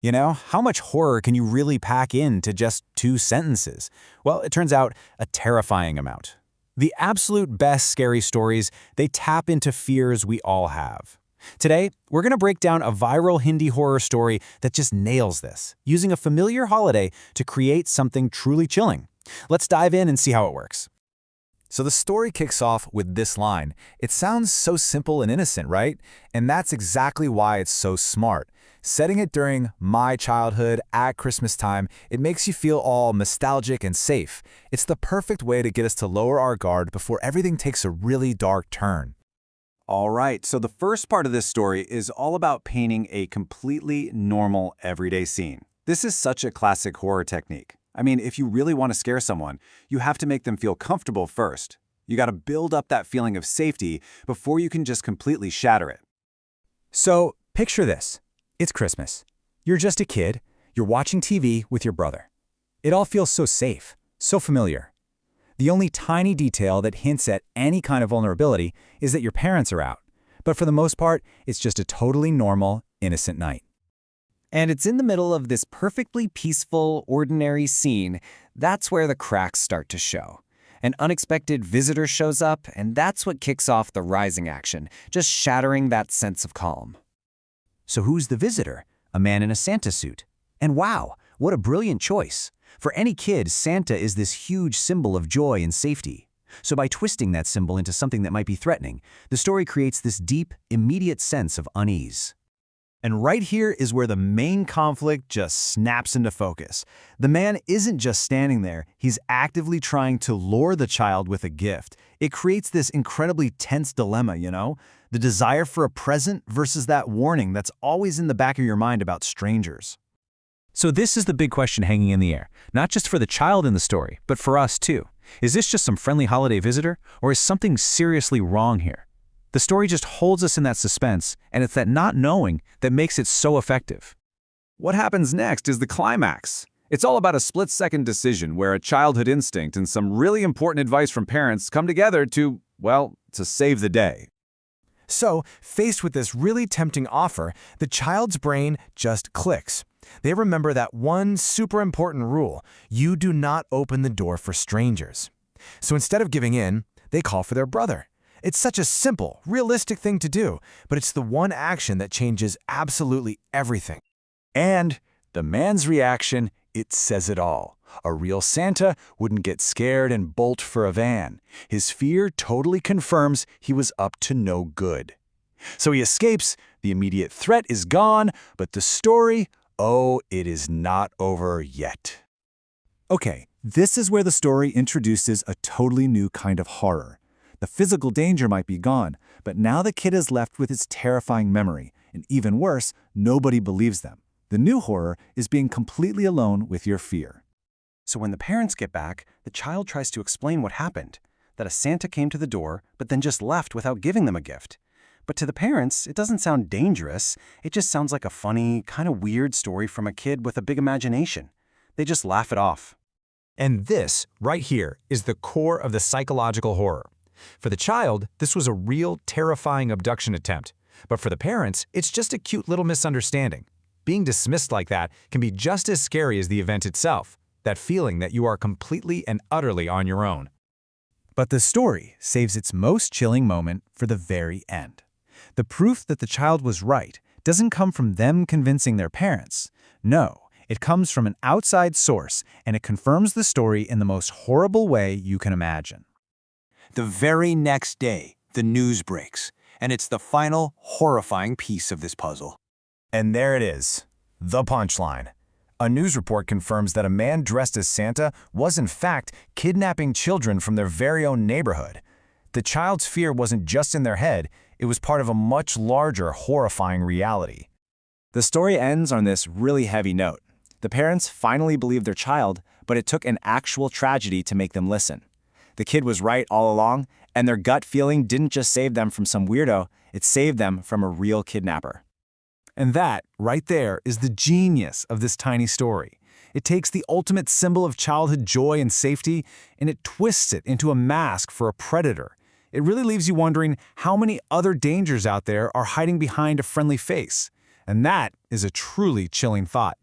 You know, how much horror can you really pack into just 2 sentences? Well, it turns out a terrifying amount. The absolute best scary stories, they tap into fears we all have. Today, we're going to break down a viral Hindi horror story that just nails this, using a familiar holiday to create something truly chilling. Let's dive in and see how it works. So the story kicks off with this line. It sounds so simple and innocent, right? And that's exactly why it's so smart. Setting it during my childhood at Christmas time, it makes you feel all nostalgic and safe. It's the perfect way to get us to lower our guard before everything takes a really dark turn. All right, so the first part of this story is all about painting a completely normal, everyday scene. This is such a classic horror technique. I mean, if you really want to scare someone, you have to make them feel comfortable first. You got to build up that feeling of safety before you can just completely shatter it. So, picture this. It's Christmas. You're just a kid. You're watching TV with your brother. It all feels so safe, so familiar. The only tiny detail that hints at any kind of vulnerability is that your parents are out. But for the most part, it's just a totally normal, innocent night. And it's in the middle of this perfectly peaceful, ordinary scene that's where the cracks start to show. An unexpected visitor shows up, and that's what kicks off the rising action, just shattering that sense of calm. So who's the visitor? A man in a Santa suit. And wow, what a brilliant choice. For any kid, Santa is this huge symbol of joy and safety. So by twisting that symbol into something that might be threatening, the story creates this deep, immediate sense of unease. And right here is where the main conflict just snaps into focus. The man isn't just standing there, he's actively trying to lure the child with a gift. It creates this incredibly tense dilemma, you know? The desire for a present versus that warning that's always in the back of your mind about strangers. So this is the big question hanging in the air, not just for the child in the story, but for us too. Is this just some friendly holiday visitor, or is something seriously wrong here? The story just holds us in that suspense, and it's that not knowing that makes it so effective. What happens next is the climax. It's all about a split-second decision where a childhood instinct and some really important advice from parents come together to save the day. So, faced with this really tempting offer, the child's brain just clicks. They remember that one super important rule: you do not open the door for strangers. So instead of giving in, they call for their brother. It's such a simple, realistic thing to do, but it's the one action that changes absolutely everything. And the man's reaction, it says it all. A real Santa wouldn't get scared and bolt for a van. His fear totally confirms he was up to no good. So he escapes, the immediate threat is gone, but the story, it is not over yet. Okay, this is where the story introduces a totally new kind of horror. The physical danger might be gone, but now the kid is left with its terrifying memory, and even worse, nobody believes them. The new horror is being completely alone with your fear. So when the parents get back, the child tries to explain what happened, that a Santa came to the door, but then just left without giving them a gift. But to the parents, it doesn't sound dangerous. It just sounds like a funny, kind of weird story from a kid with a big imagination. They just laugh it off. And this, right here, is the core of the psychological horror. For the child, this was a real, terrifying abduction attempt. But for the parents, it's just a cute little misunderstanding. Being dismissed like that can be just as scary as the event itself, that feeling that you are completely and utterly on your own. But the story saves its most chilling moment for the very end. The proof that the child was right doesn't come from them convincing their parents. No, it comes from an outside source, and it confirms the story in the most horrible way you can imagine. The very next day, the news breaks, and it's the final, horrifying piece of this puzzle. And there it is, the punchline. A news report confirms that a man dressed as Santa was in fact kidnapping children from their very own neighborhood. The child's fear wasn't just in their head, it was part of a much larger, horrifying reality. The story ends on this really heavy note. The parents finally believed their child, but it took an actual tragedy to make them listen. The kid was right all along, and their gut feeling didn't just save them from some weirdo, it saved them from a real kidnapper. And that, right there, is the genius of this tiny story. It takes the ultimate symbol of childhood joy and safety, and it twists it into a mask for a predator. It really leaves you wondering how many other dangers out there are hiding behind a friendly face. And that is a truly chilling thought.